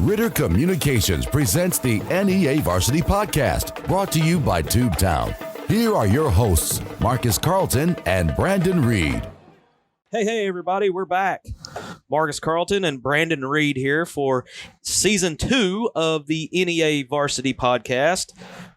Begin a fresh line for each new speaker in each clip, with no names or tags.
Ritter Communications presents the NEA Varsity Podcast, brought to you by Tubetown. Here are your hosts, Marcus Carlton and Brandon Reid.
Hey, everybody, we're back. Marcus Carlton and Brandon Reid here for Season 2 of the NEA Varsity Podcast.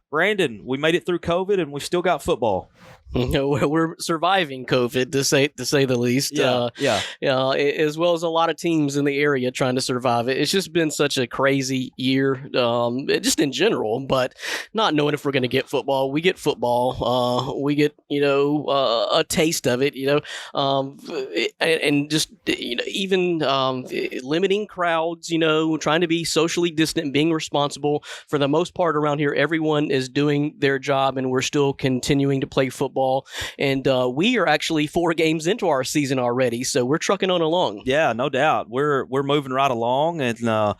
Brandon, we made it through COVID and we've still got football.
We're surviving COVID, to say the least. As well as a lot of teams in the area trying to survive it. It's just been such a crazy year, just in general. But not knowing if we're going to get football, we get football. We get a taste of it. And just even limiting crowds. Trying to be socially distant, being responsible. For the most part, around here, everyone is doing their job, and we're still continuing to play football. And we are actually 4 games into our season already, so we're trucking on along.
Yeah, no doubt. We're moving right along, and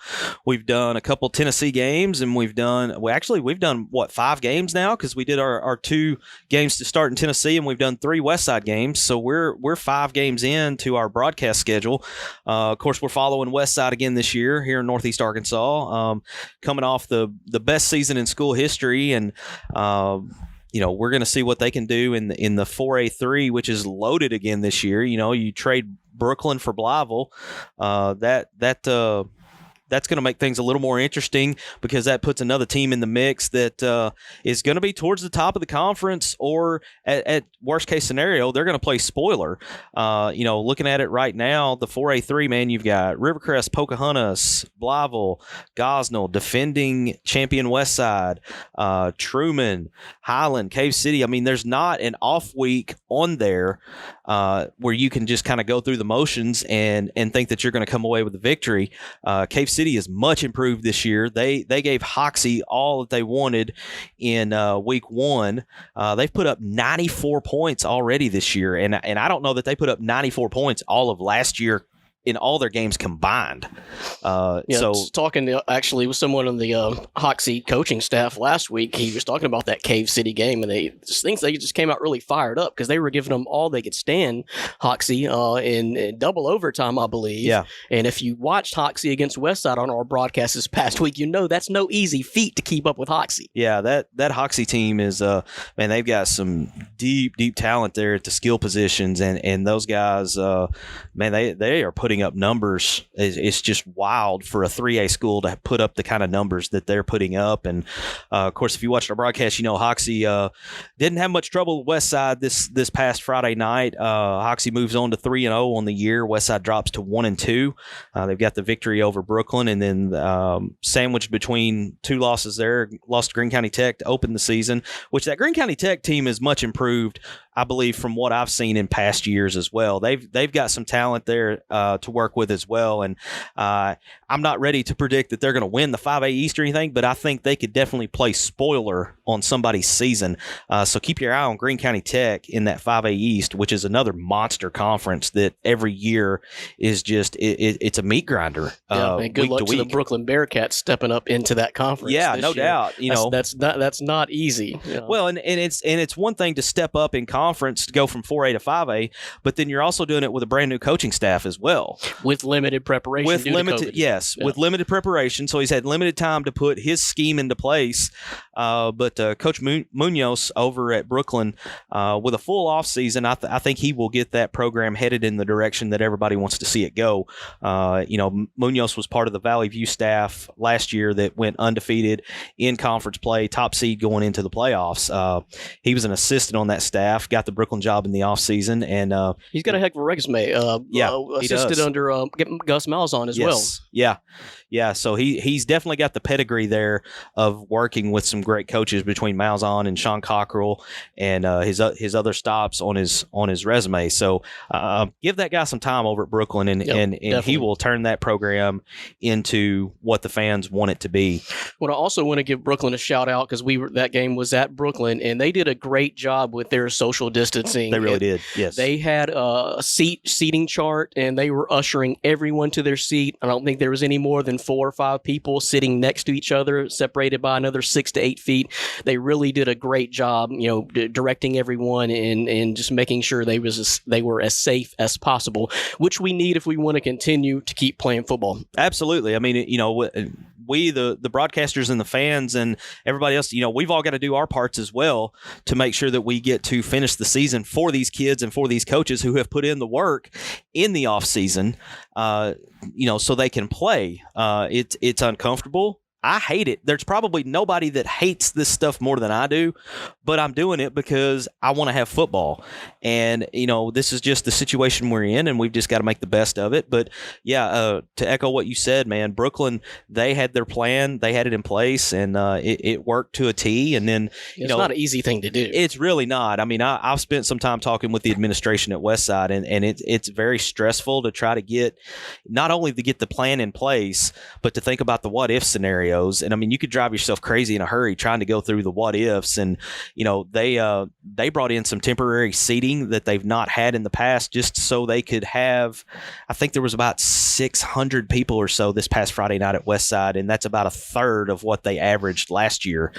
we've done a couple Tennessee games, and we've done 5 games now, because we did our 2 games to start in Tennessee, and we've done 3 Westside games. So we're 5 games into our broadcast schedule. Of course, we're following Westside again this year here in Northeast Arkansas, coming off the best season in school history, and we're going to see what they can do in the 4A3, which is loaded again this year. You trade Brooklyn for Blytheville. That's going to make things a little more interesting, because that puts another team in the mix that is going to be towards the top of the conference, or at worst case scenario, they're going to play spoiler. Looking at it right now, the 4A3, man, you've got Rivercrest, Pocahontas, Blytheville, Gosnell, defending champion Westside, Truman, Highland, Cave City. I mean, there's not an off week on there where you can just kind of go through the motions and think that you're going to come away with a victory. Cave City is much improved this year. They gave Hoxie all that they wanted in week 1. They've put up 94 points already this year, and I don't know that they put up 94 points all of last year in all their games combined. So talking
actually with someone on the Hoxie coaching staff last week, he was talking about that Cave City game, and they just came out really fired up, because they were giving them all they could stand, Hoxie, in double overtime, I believe. Yeah. And if you watched Hoxie against Westside on our broadcast this past week, that's no easy feat to keep up with Hoxie.
Yeah, that Hoxie team is, man, they've got some deep talent there at the skill positions, and those guys, man, they are putting up numbers. It's just wild for a 3A school to put up the kind of numbers that they're putting up. And of course, if you watched our broadcast, Hoxie didn't have much trouble with Westside this past Friday night. Hoxie moves on to 3-0 on the year. Westside drops to 1-2. They've got the victory over Brooklyn, and then sandwiched between 2 losses there. Lost to Greene County Tech to open the season, which that Greene County Tech team is much improved, I believe, from what I've seen in past years as well. They've got some talent there to work with as well, and I'm not ready to predict that they're going to win the 5A East or anything, but I think they could definitely play spoiler on somebody's season. So keep your eye on Greene County Tech in that 5A East, which is another monster conference that every year is just it's a meat grinder.
And good luck to the Brooklyn Bearcats stepping up into that conference.
Yeah, no
year.
Doubt.
That's not easy.
Well, and it's one thing to step up in conference to go from 4A to 5A, but then you're also doing it with a brand new coaching staff as well,
with limited preparation. With
limited preparation. So he's had limited time to put his scheme into place. But Coach Munoz over at Brooklyn, with a full off season, I think he will get that program headed in the direction that everybody wants to see it go. Munoz was part of the Valley View staff last year that went undefeated in conference play, top seed going into the playoffs. He was an assistant on that staff, got the Brooklyn job in the off season, and
he's got a heck of a resume. Assisted under Gus Malzahn as well.
Yeah. So he's definitely got the pedigree there of working with some great coaches between Malzahn and Sean Cockrell, and his other stops on his resume. So give that guy some time over at Brooklyn, and he will turn that program into what the fans want it to be.
Well, I also want to give Brooklyn a shout out, because that game was at Brooklyn, and they did a great job with their social distancing.
They really did. Yes,
they had a seating chart, and they were ushering everyone to their seat. I don't think there was any more than 4 or 5 people sitting next to each other, separated by another 6 to 8 8 feet. They really did a great job, directing everyone and just making sure they were as safe as possible, which we need if we want to continue to keep playing football.
Absolutely. I mean, we, the broadcasters and the fans and everybody else, we've all got to do our parts as well to make sure that we get to finish the season for these kids and for these coaches who have put in the work in the off season, so they can play. It's uncomfortable. I hate it. There's probably nobody that hates this stuff more than I do, but I'm doing it because I want to have football. And, this is just the situation we're in, and we've just got to make the best of it. But, yeah, to echo what you said, man, Brooklyn, they had their plan. They had it in place, and it worked to a T. And then,
it's not an easy thing to do.
It's really not. I mean, I've spent some time talking with the administration at Westside, and it's very stressful to try to get not only to get the plan in place, but to think about the what-if scenario. And I mean, you could drive yourself crazy in a hurry trying to go through the what ifs. And, they brought in some temporary seating that they've not had in the past just so they could have, I think there was about 600 people or so this past Friday night at Westside. And that's about a third of what they averaged last year.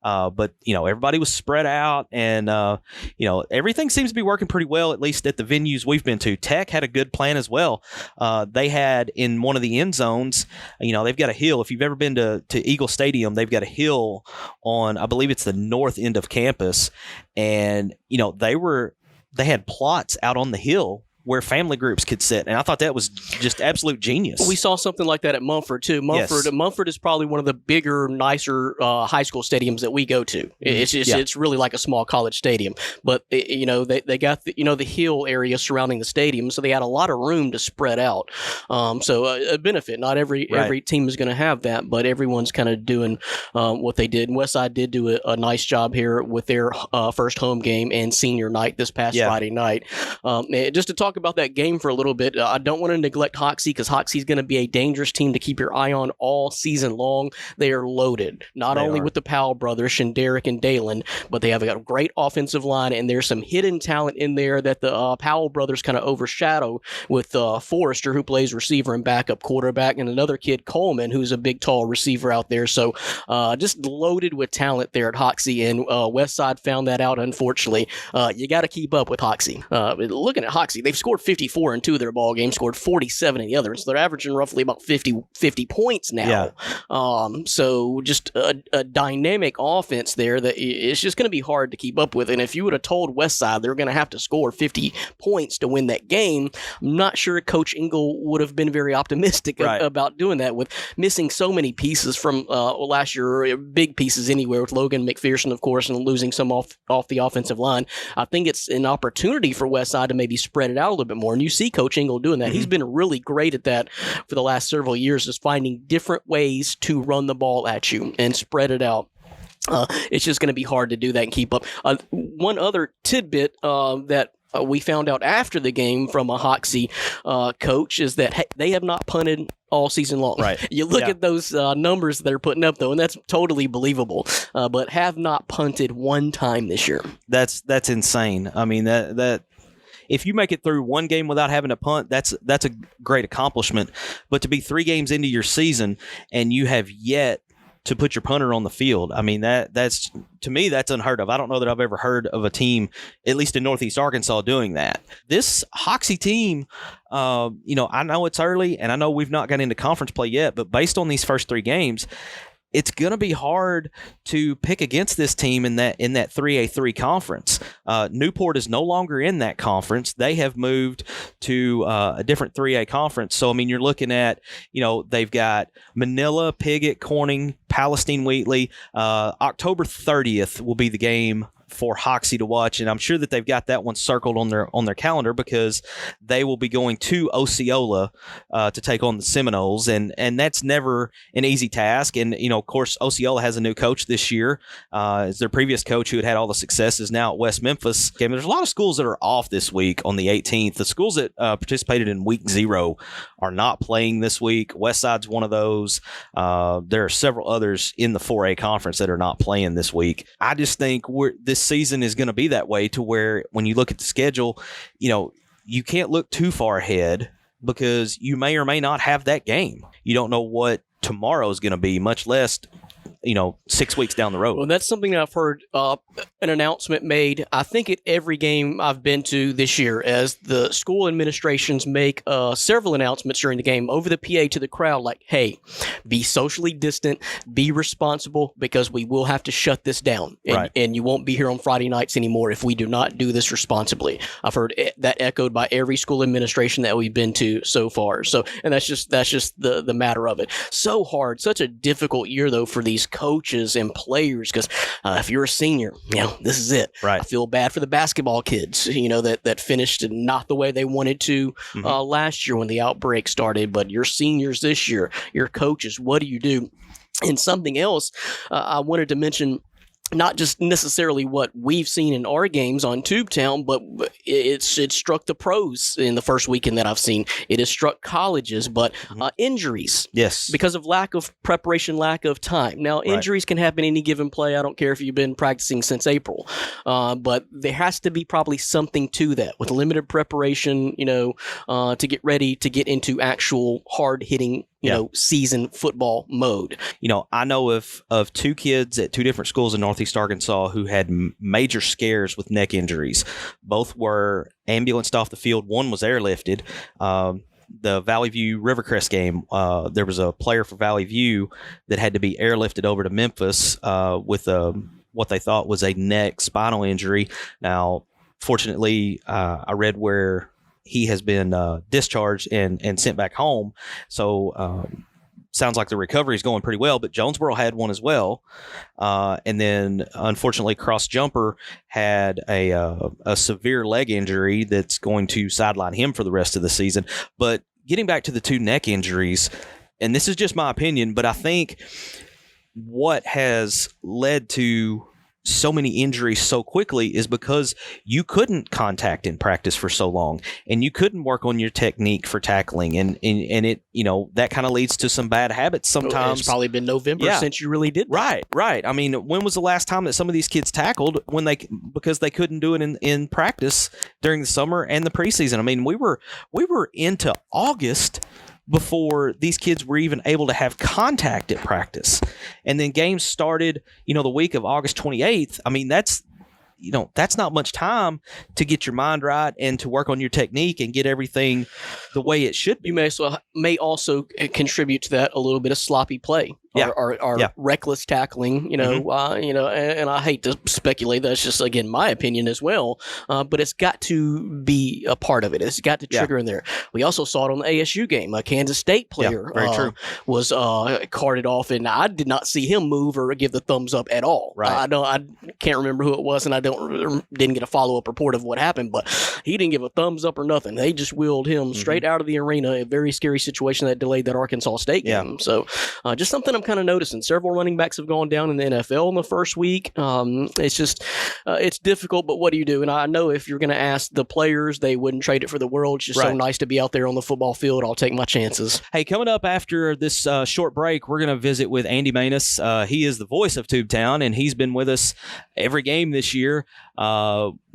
But everybody was spread out and, everything seems to be working pretty well, at least at the venues we've been to. Tech had a good plan as well. They had in one of the end zones, they've got a hill. If you've ever been to Eagle Stadium, they've got a hill on, I believe it's the north end of campus. And, they had plots out on the hill where family groups could sit. And I thought that was just absolute genius.
We saw something like that at Mumford, too. Mumford is probably one of the bigger, nicer high school stadiums that we go to. It's really like a small college stadium. But, they got, the hill area surrounding the stadium, so they had a lot of room to spread out. So a benefit. Not every team is going to have that, but everyone's kind of doing what they did. And Westside did do a nice job here with their first home game and senior night this past Friday night. Just to talk about that game for a little bit, I don't want to neglect Hoxie because Hoxie's going to be a dangerous team to keep your eye on all season long. They are loaded, not only with the Powell brothers, Shenderick and Dalen, but they have a great offensive line, and there's some hidden talent in there that the Powell brothers kind of overshadow with Forrester, who plays receiver and backup quarterback, and another kid, Coleman, who's a big, tall receiver out there. So just loaded with talent there at Hoxie, and Westside found that out, unfortunately. You got to keep up with Hoxie. Looking at Hoxie, they've scored 54 in 2 of their ball games, scored 47 in the other. So they're averaging roughly about 50 points now. So just a dynamic offense there that it's just going to be hard to keep up with. And if you would have told Westside they're going to have to score 50 points to win that game, I'm not sure Coach Engel would have been very optimistic about doing that with missing so many pieces from last year, big pieces anywhere, with Logan McPherson, of course, and losing some off the offensive line. I think it's an opportunity for Westside to maybe spread it out a little bit more. And you see Coach Engel doing that. He's been really great at that for the last several years, just finding different ways to run the ball at you and spread it out. It's just going to be hard to do that and keep up. One other tidbit that we found out after the game from a Hoxie coach is that they have not punted all season long. Right. You look at those numbers they're putting up, though, and that's totally believable, but have not punted one time this year.
That's insane. I mean, that if you make it through one game without having to punt, that's a great accomplishment. But to be 3 games into your season and you have yet to put your punter on the field, I mean, that's to me, that's unheard of. I don't know that I've ever heard of a team, at least in Northeast Arkansas, doing that. This Hoxie team, I know it's early and I know we've not got into conference play yet, but based on these first 3 games, it's going to be hard to pick against this team in that 3A3 conference. Newport is no longer in that conference. They have moved to a different 3A conference. So, I mean, you're looking at, they've got Manila, Piggott, Corning, Palestine, Wheatley. October 30th will be the game for Hoxie to watch, and I'm sure that they've got that one circled on their calendar because they will be going to Osceola to take on the Seminoles, and that's never an easy task. And of course, Osceola has a new coach this year. It's their previous coach who had all the successes now at West Memphis. Okay, there's a lot of schools that are off this week on the 18th. The schools that participated in week 0 are not playing this week. Westside's one of those. There are several others in the 4A conference that are not playing this week. I just think this season is going to be that way, to where when you look at the schedule, you can't look too far ahead because you may or may not have that game. You don't know what tomorrow is going to be, much less 6 weeks down the road.
Well, that's something that I've heard an announcement made, I think, at every game I've been to this year, as the school administrations make several announcements during the game over the PA to the crowd, like, hey, be socially distant, be responsible, because we will have to shut this down. And you won't be here on Friday nights anymore if we do not do this responsibly. I've heard that echoed by every school administration that we've been to so far. So, and that's just the matter of it. So hard, such a difficult year, though, for these coaches and players, because if you're a senior, this is it.
Right.
I feel bad for the basketball kids, that finished not the way they wanted to last year when the outbreak started. But your seniors this year, your coaches, what do you do? And something else I wanted to mention, not just necessarily what we've seen in our games on Tubetown, but it struck the pros in the first weekend that I've seen. It has struck colleges, but injuries.
Yes.
Because of lack of preparation, lack of time. Now, injuries can happen any given play. I don't care if you've been practicing since April. But there has to be probably something to that with limited preparation, to get ready to get into actual hard-hitting season football mode.
I know of two kids at two different schools in Northeast Arkansas who had major scares with neck injuries. Both were ambulanced off the field. One was airlifted. The Valley View Rivercrest game, there was a player for Valley View that had to be airlifted over to Memphis with what they thought was a neck spinal injury. Now, fortunately, I read where he has been discharged and sent back home. So sounds like the recovery is going pretty well, but Jonesboro had one as well. And then, unfortunately, Cross Jumper had a severe leg injury that's going to sideline him for the rest of the season. But getting back to the two neck injuries, and this is just my opinion, but I think what has led to so many injuries so quickly is because you couldn't contact in practice for so long, and you couldn't work on your technique for tackling, and it that kind of leads to some bad habits sometimes.
It's probably been November since you really did that.
Right. I mean, when was the last time that some of these kids tackled because they couldn't do it in practice during the summer and the preseason? I mean, we were into August before these kids were even able to have contact at practice. And then games started, the week of August 28th. I mean, that's not much time to get your mind right and to work on your technique and get everything the way it should be.
You may also contribute to that a little bit of sloppy play. Or reckless tackling, and I hate to speculate. That's just, again, my opinion as well. But it's got to be a part of it. It's got to trigger in there. We also saw it on the ASU game. A Kansas State player was carted off, and I did not see him move or give the thumbs up at all.
Right.
I can't remember who it was, and I didn't get a follow-up report of what happened, but he didn't give a thumbs up or nothing. They just wheeled him straight out of the arena. A very scary situation that delayed that Arkansas State game. So just something I'm kind of noticing. Several running backs have gone down in the NFL in the first week. It's just it's difficult, but what do you do? And I know if you're going to ask the players, they wouldn't trade it for the world. It's just so nice to be out there on the football field. I'll take my chances.
Hey, coming up after this short break, we're going to visit with Andy Manus. He is the voice of Tubetown, and he's been with us every game this year.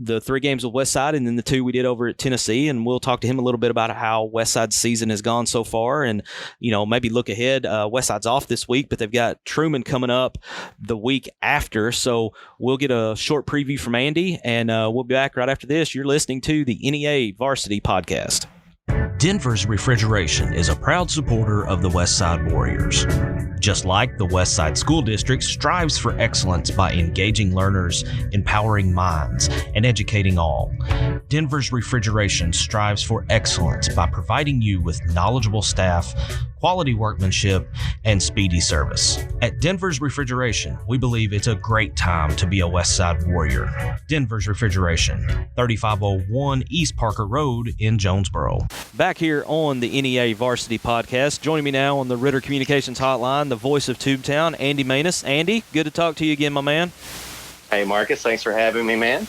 The 3 games with Westside, and then the 2 we did over at Tennessee, and we'll talk to him a little bit about how Westside's season has gone so far, and maybe look ahead. Westside's off this week, but they've got Truman coming up the week after, so we'll get a short preview from Andy, and we'll be back right after this. You're listening to the NEA Varsity Podcast.
Denver's Refrigeration is a proud supporter of the Westside Warriors. Just like the Westside School District strives for excellence by engaging learners, empowering minds, and educating all, Denver's Refrigeration strives for excellence by providing you with knowledgeable staff, quality workmanship, and speedy service. At Denver's Refrigeration, we believe it's a great time to be a Westside Warrior. Denver's Refrigeration, 3501 East Parker Road in Jonesboro.
Back here on the NEA Varsity Podcast. Joining me now on the Ritter Communications Hotline, the voice of Tubetown, Andy Manus. Andy, good to talk to you again, my man.
Hey, Marcus. Thanks for having me, man.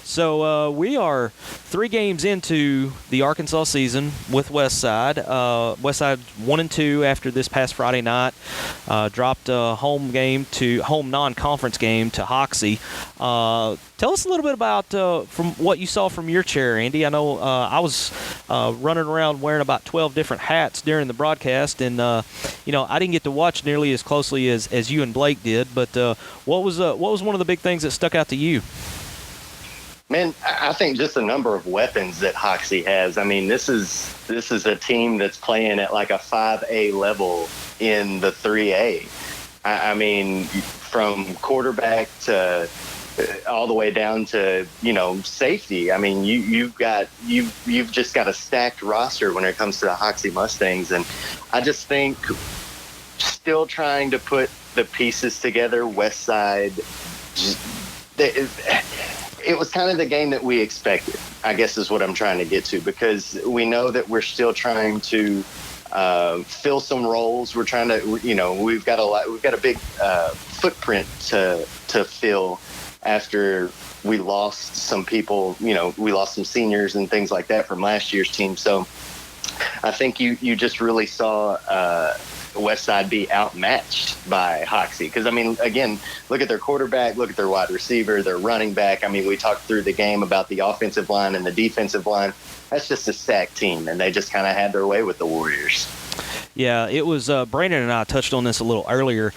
So we are 3 games into the Arkansas season with Westside. Westside 1-2 after this past Friday night. Dropped a home non-conference game to Hoxie. Tell us a little bit about from what you saw from your chair, Andy. I know I was running around wearing about 12 different hats during the broadcast, and I didn't get to watch nearly as closely as you and Blake did. But what was one of the big things that stuck out to you?
Man, I think just the number of weapons that Hoxie has. I mean, this is a team that's playing at like a 5A level in the 3A. I mean, from quarterback to all the way down to safety. I mean, you've just got a stacked roster when it comes to the Hoxie Mustangs, and I just think still trying to put the pieces together. Westside. It was kind of the game that we expected, I guess is what I'm trying to get to, because we know that we're still trying to fill some roles. We're trying to, we've got a big footprint to fill after we lost some people, we lost some seniors and things like that from last year's team. So I think you just really saw Westside be outmatched by Hoxie. Because, I mean, again, look at their quarterback, look at their wide receiver, their running back. I mean, we talked through the game about the offensive line and the defensive line. That's just a stacked team, and they just kind of had their way with the Warriors.
Yeah, it was Brandon and I touched on this a little earlier.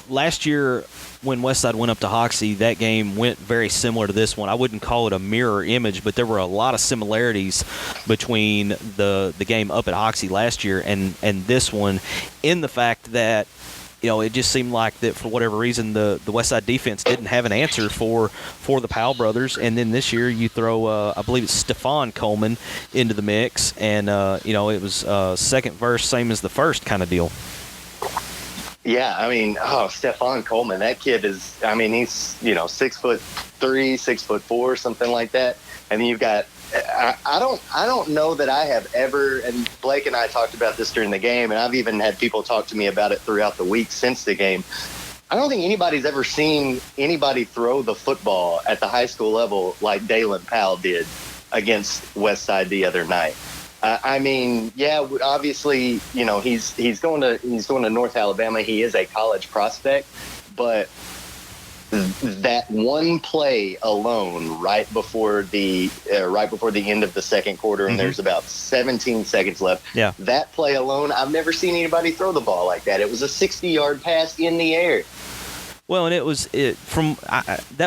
Last year when Westside went up to Hoxie, that game went very similar to this one. I wouldn't call it a mirror image, but there were a lot of similarities between the game up at Hoxie last year and this one, in the fact that it just seemed like that for whatever reason the Westside defense didn't have an answer for the Powell brothers. And then this year you throw I believe it's Stephon Coleman into the mix, and it was second verse same as the first kind of deal.
Yeah, I mean, Stephon Coleman, that kid is, I mean, he's 6'3", 6'4", something like that. And then you've got, I don't know that I have ever, and Blake and I talked about this during the game, and I've even had people talk to me about it throughout the week since the game. I don't think anybody's ever seen anybody throw the football at the high school level like Dalen Powell did against Westside the other night. I mean, yeah, obviously, he's going to North Alabama. He is a college prospect, but that one play alone, right before the end of the second quarter, and there's about 17 seconds left. Yeah, that play alone, I've never seen anybody throw the ball like that. It was a 60-yard pass in the air.
Well, and that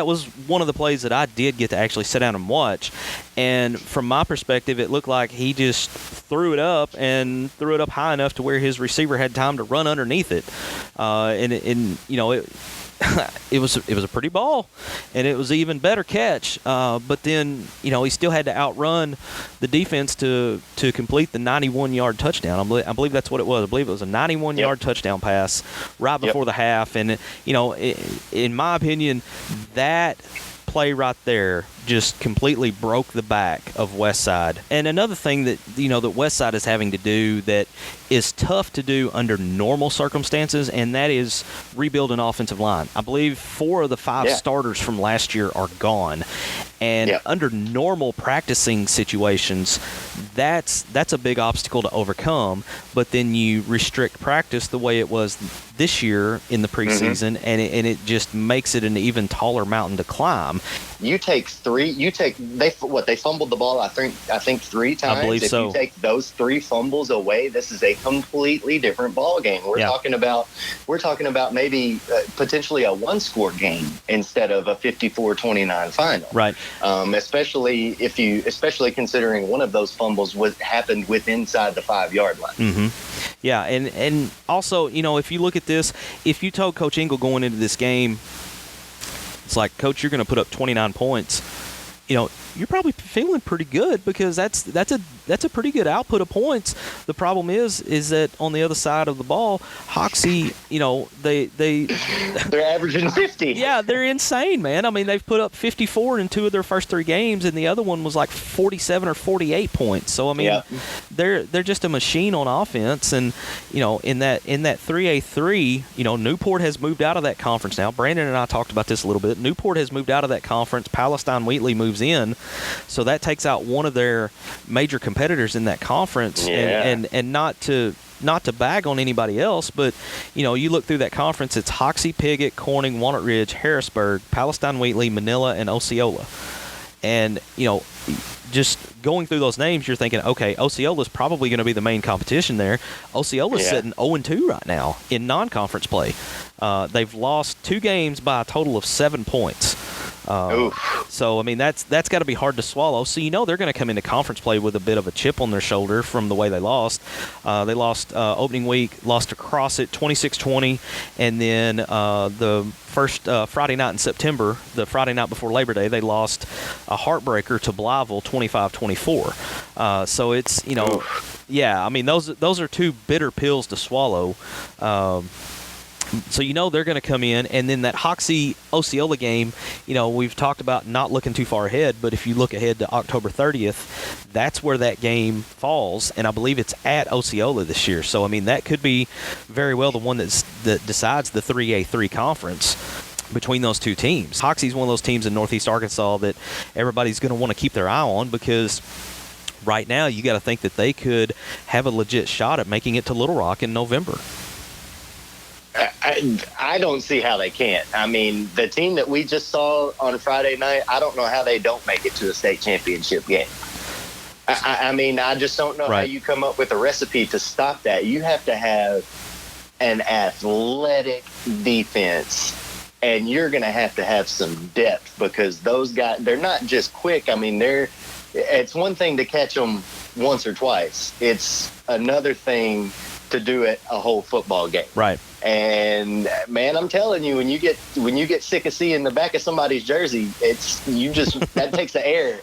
was one of the plays that I did get to actually sit down and watch. And from my perspective, it looked like he just threw it up high enough to where his receiver had time to run underneath it. It was a pretty ball, and it was an even better catch. But then, he still had to outrun the defense to complete the 91-yard touchdown. I believe that's what it was. I believe it was a 91-yard touchdown pass right before the half. And, in my opinion, that play right there just completely broke the back of Westside. And another thing that that Westside is having to do that is tough to do under normal circumstances, and that is rebuild an offensive line. I believe 4 of the 5 starters from last year are gone. And under normal practicing situations, that's a big obstacle to overcome. But then you restrict practice the way it was this year in the preseason, and it just makes it an even taller mountain to climb.
You take they fumbled the ball I think 3 times.
I believe so.
If you take those 3 fumbles away, this is a completely different ball game. We're talking about maybe potentially a 1-score game instead of a 54-29 final.
Right.
Especially considering one of those fumbles happened inside the 5-yard line.
Mm-hmm. Yeah, and also, if you look at this, if you told Coach Engel going into this game, it's like, Coach, you're going to put up 29 points, you're probably feeling pretty good, because that's that's a pretty good output of points. The problem is that on the other side of the ball, Hoxie,
they're averaging 50.
Yeah, they're insane, man. I mean, they've put up 54 in 2 of their first 3 games, and the other one was like 47 or 48 points. So I mean, they're just a machine on offense, and in that 3A3, Newport has moved out of that conference now. Brandon and I talked about this a little bit. Newport has moved out of that conference. Palestine Wheatley moves in, so that takes out one of their major competitors in that conference. And not to bag on anybody else, but you look through that conference, it's Hoxie, Piggott, Corning, Walnut Ridge, Harrisburg, Palestine Wheatley, Manila, and Osceola. And just going through those names, you're thinking, okay, Osceola's probably going to be the main competition there. Osceola's sitting 0-2 right now in non-conference play. They've lost 2 games by a total of 7 points. So, I mean, that's got to be hard to swallow. So, they're going to come into conference play with a bit of a chip on their shoulder from the way they lost. They lost opening week, lost to Crossett 26-20, and then the first Friday night in September, the Friday night before Labor Day, they lost a heartbreaker to Blytheville 25-24. So it's, I mean, those are 2 bitter pills to swallow. So they're going to come in, and then that Hoxie-Osceola game, we've talked about not looking too far ahead, but if you look ahead to October 30th, that's where that game falls, and I believe it's at Osceola this year. So, I mean, that could be very well the one that decides the 3A3 conference between those 2 teams. Hoxie's one of those teams in Northeast Arkansas that everybody's going to want to keep their eye on, because right now you got to think that they could have a legit shot at making it to Little Rock in November.
I don't see how they can't. I mean, the team that we just saw on Friday night, I don't know how they don't make it to a state championship game. I mean, I just don't know how you come up with a recipe to stop that. You have to have an athletic defense, and you're going to have some depth, because those guys, they're not just quick. I mean, it's one thing to catch them once or twice. It's another thing to do it a whole football game.
Right.
And man, I'm telling you, when you get sick of seeing the back of somebody's jersey, that takes the air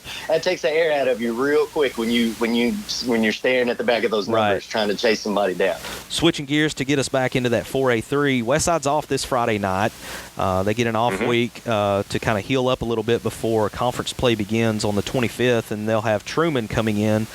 out of you real quick when you're staring at the back of those numbers trying to chase somebody down.
Switching gears to get us back into that 4A3, Westside's off this Friday night. They get an off week to kind of heal up a little bit before conference play begins on the 25th, and they'll have Truman coming in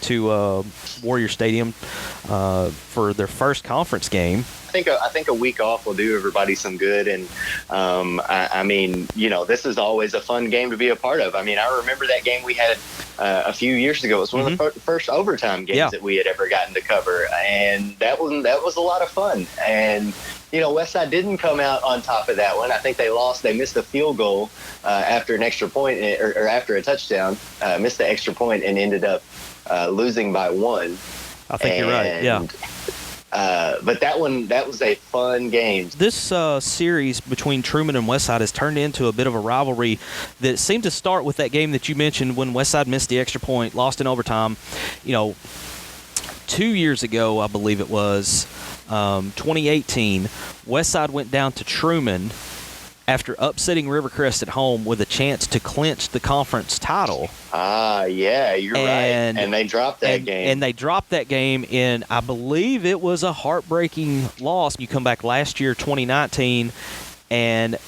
to Warrior Stadium for their first conference game.
I think a week off will do everybody some good, and I mean, this is always a fun game to be a part of. I mean, I remember that game we had a few years ago. It was one of the first overtime games that we had ever gotten to cover, and that was a lot of fun. And Westside didn't come out on top of that one. I think they lost. They missed a field goal after an extra point, or after a touchdown. Missed the extra point and ended up losing by 1.
I think you're right. Yeah.
But that was a fun game.
This series between Truman and Westside has turned into a bit of a rivalry that seemed to start with that game that you mentioned when Westside missed the extra point, lost in overtime. 2 years ago, I believe it was, 2018, Westside went down to Truman after upsetting Rivercrest at home with a chance to clinch the conference title.
Yeah, you're right. And they dropped that game.
And they dropped that game in, I believe it was a heartbreaking loss. You come back last year, 2019, and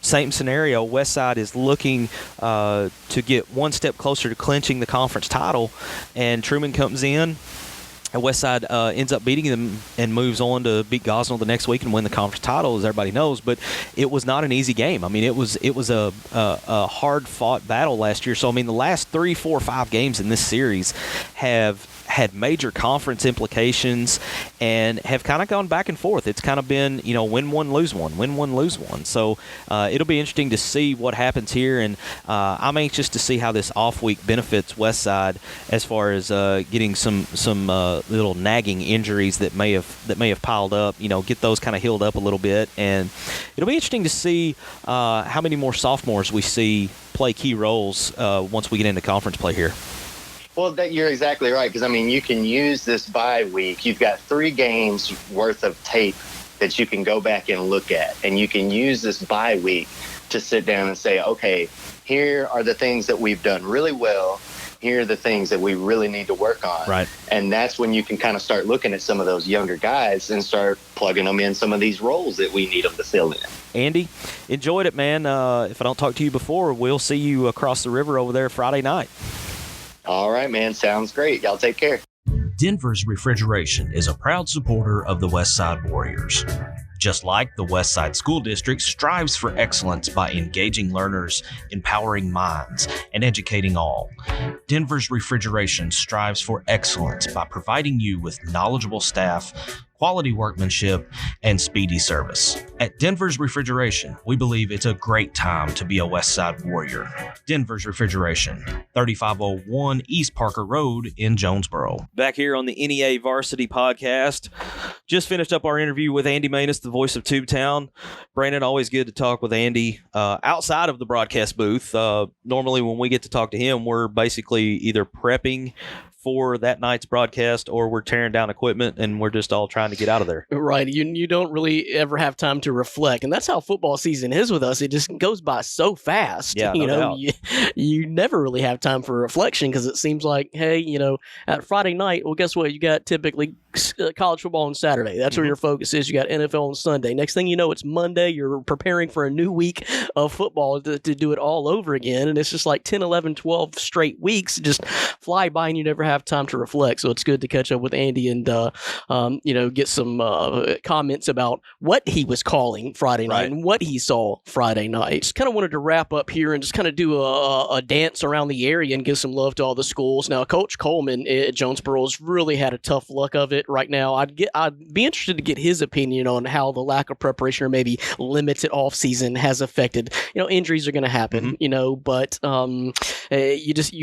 same scenario. Westside is looking to get one step closer to clinching the conference title, and Truman comes in. And Westside ends up beating them and moves on to beat Gosnell the next week and win the conference title, as everybody knows. But it was not an easy game. I mean, it was a hard-fought battle last year. So, I mean, the last 3, 4, 5 games in this series have had major conference implications and have kind of gone back and forth. It's kind of been, win one, lose one, win one, lose one. So it'll be interesting to see what happens here, and I'm anxious to see how this off week benefits Westside as far as getting some little nagging injuries that may have piled up. Get those kind of healed up a little bit, and it'll be interesting to see how many more sophomores we see play key roles once we get into conference play here.
Well, you're exactly right, because, I mean, you can use this bye week. You've got 3 games worth of tape that you can go back and look at, and you can use this bye week to sit down and say, okay, here are the things that we've done really well. here are the things that we really need to work on.
Right.
And that's when you can kind of start looking at some of those younger guys and start plugging them in some of these roles that we need them to fill in.
Andy, enjoyed it, man. If I don't talk to you before, we'll see you across the river over there Friday night.
All right, man. Sounds great. Y'all take care.
Denver's Refrigeration is a proud supporter of the Westside Warriors. Just like the Westside School District strives for excellence by engaging learners, empowering minds, and educating all, Denver's Refrigeration strives for excellence by providing you with knowledgeable staff, quality workmanship, and speedy service. At Denver's Refrigeration, we believe it's a great time to be a Westside Warrior. Denver's Refrigeration, 3501 East Parker Road in Jonesboro.
Back here on the NEA Varsity podcast. Just finished up our interview with Andy Manus, the voice of Tubetown. Brandon, always good to talk with Andy outside of the broadcast booth. Normally when we get to talk to him, we're basically either prepping for that night's broadcast or we're tearing down equipment and we're just all trying to get out of there.
Right. You don't really ever have time to reflect. And that's how football season is with us. It just goes by so fast.
Yeah,
you
no
know, you never really have time for reflection because it seems like, hey, you know, at Friday night, well, guess what? You got typically college football on Saturday. That's where your focus is. You got NFL on Sunday. Next thing you know, it's Monday. You're preparing for a new week of football to do it all over again. And it's just like 10, 11, 12 straight weeks just fly by and you never have time to reflect. So it's good to catch up with Andy and you know, get some comments about what he was calling Friday night and what he saw Friday night. Just kind of wanted to wrap up here and just kind of do a dance around the area and give some love to all the schools. Now, Coach Coleman at Jonesboro has really had a tough luck of it right now. I'd be interested to get his opinion on how the lack of preparation or maybe limited off season has affected. You know, injuries are going to happen. You know, but you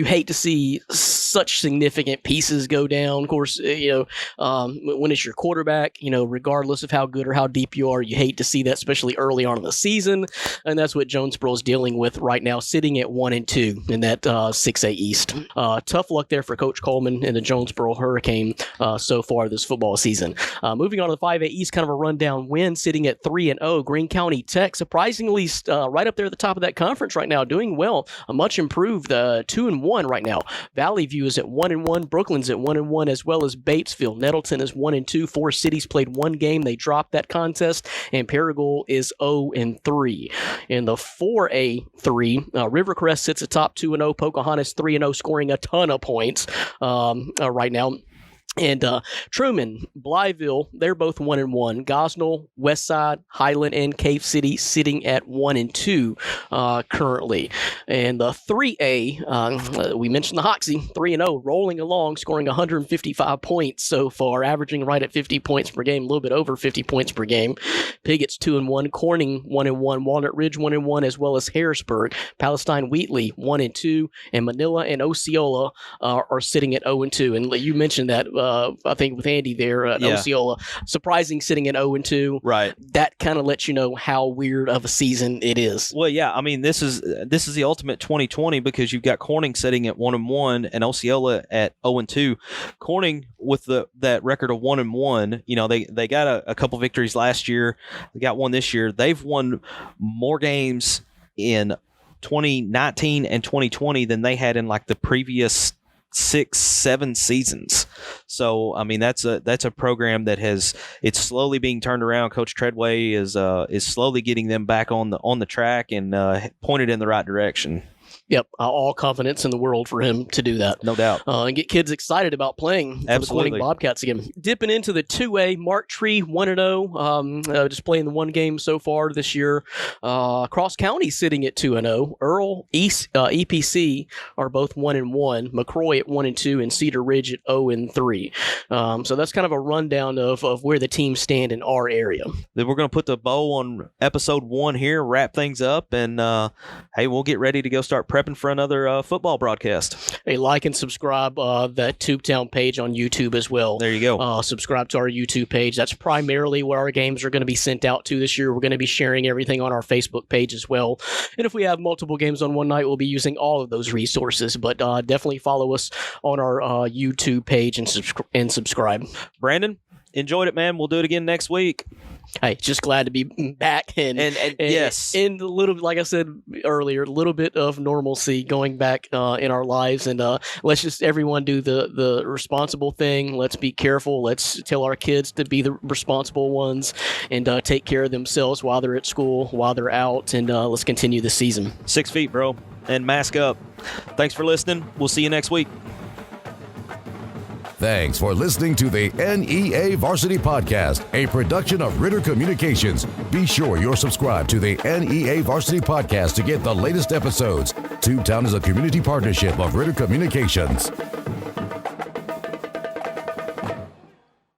hate to see such significant pieces go down. Of course, you know, when it's your quarterback, you know, regardless of how good or how deep you are, you hate to see that, especially early on in the season. And that's what Jonesboro is dealing with right now, sitting at 1-2 in that 6A East. Tough luck there for Coach Coleman and the Jonesboro Hurricane so far this football season. Moving on to the 5A East, kind of a rundown win, sitting at 3-0. Greene County Tech, surprisingly, right up there at the top of that conference right now, doing well. A much improved 2-1 right now. Valley View is at 1-1. Brooklin's at 1-1, as well as Batesville. Nettleton is 1-2. Four Cities played one game. They dropped that contest. And Paragould is 0-3. In the 4A3, Rivercrest sits atop 2-0. Pocahontas 3-0, scoring a ton of points right now. And Truman, Blytheville, they're both 1-1. Gosnell, Westside, Highland, and Cave City sitting at 1-2 currently. And the 3A, we mentioned the Hoxie, 3-0, rolling along, scoring 155 points so far, averaging right at 50 points per game, a little bit over 50 points per game. Pigot's 2-1, Corning 1-1, Walnut Ridge 1-1, as well as Harrisburg. Palestine Wheatley 1-2, and Manila and Osceola are sitting at 0-2. And you mentioned that. I think with Andy there at Osceola, surprising sitting at 0-2.
Right.
That kind of lets you know how weird of a season it is.
Well, yeah. I mean, this is the ultimate 2020 because you've got Corning sitting at 1-1 and Osceola at 0-2. Corning with that record of 1-1, you know, they got a couple victories last year. They got one this year. They've won more games in 2019 and 2020 than they had in like the previous 6-7 seasons. So I mean that's a program that it's slowly being turned around. Coach Treadway is slowly getting them back on the track and pointed in the right direction.
Yep, all confidence in the world for him to do that.
No doubt.
And get kids excited about playing for the Corning Bobcats again. Dipping into the 2A, Mark Tree 1-0, just playing the one game so far this year. Cross County sitting at 2-0. Earl, East, EPC are both 1-1. McCroy at 1-2, and Cedar Ridge at 0-3. So that's kind of a rundown of where the teams stand in our area.
Then we're going to put the bow on episode 1 here, wrap things up, and hey, we'll get ready to go start prepping for another football broadcast.
Hey, like and subscribe that Tubetown page on YouTube as well.
There you go.
Subscribe to our YouTube page. That's primarily where our games are going to be sent out to this year. We're going to be sharing everything on our Facebook page as well. And if we have multiple games on one night, we'll be using all of those resources. But definitely follow us on our YouTube page and subscribe.
Brandon, enjoyed it, man. We'll do it again next week.
Hey, just glad to be back and
yes,
in a little, like I said earlier, a little bit of normalcy going back in our lives, and let's just everyone do the responsible thing. Let's be careful. Let's tell our kids to be the responsible ones and take care of themselves while they're at school, while they're out, and let's continue the season.
6 feet, bro, and mask up. Thanks for listening. We'll see you next week.
Thanks for listening to the NEA Varsity Podcast, a production of Ritter Communications. Be sure you're subscribed to the NEA Varsity Podcast to get the latest episodes. Tubetown is a community partnership of Ritter Communications.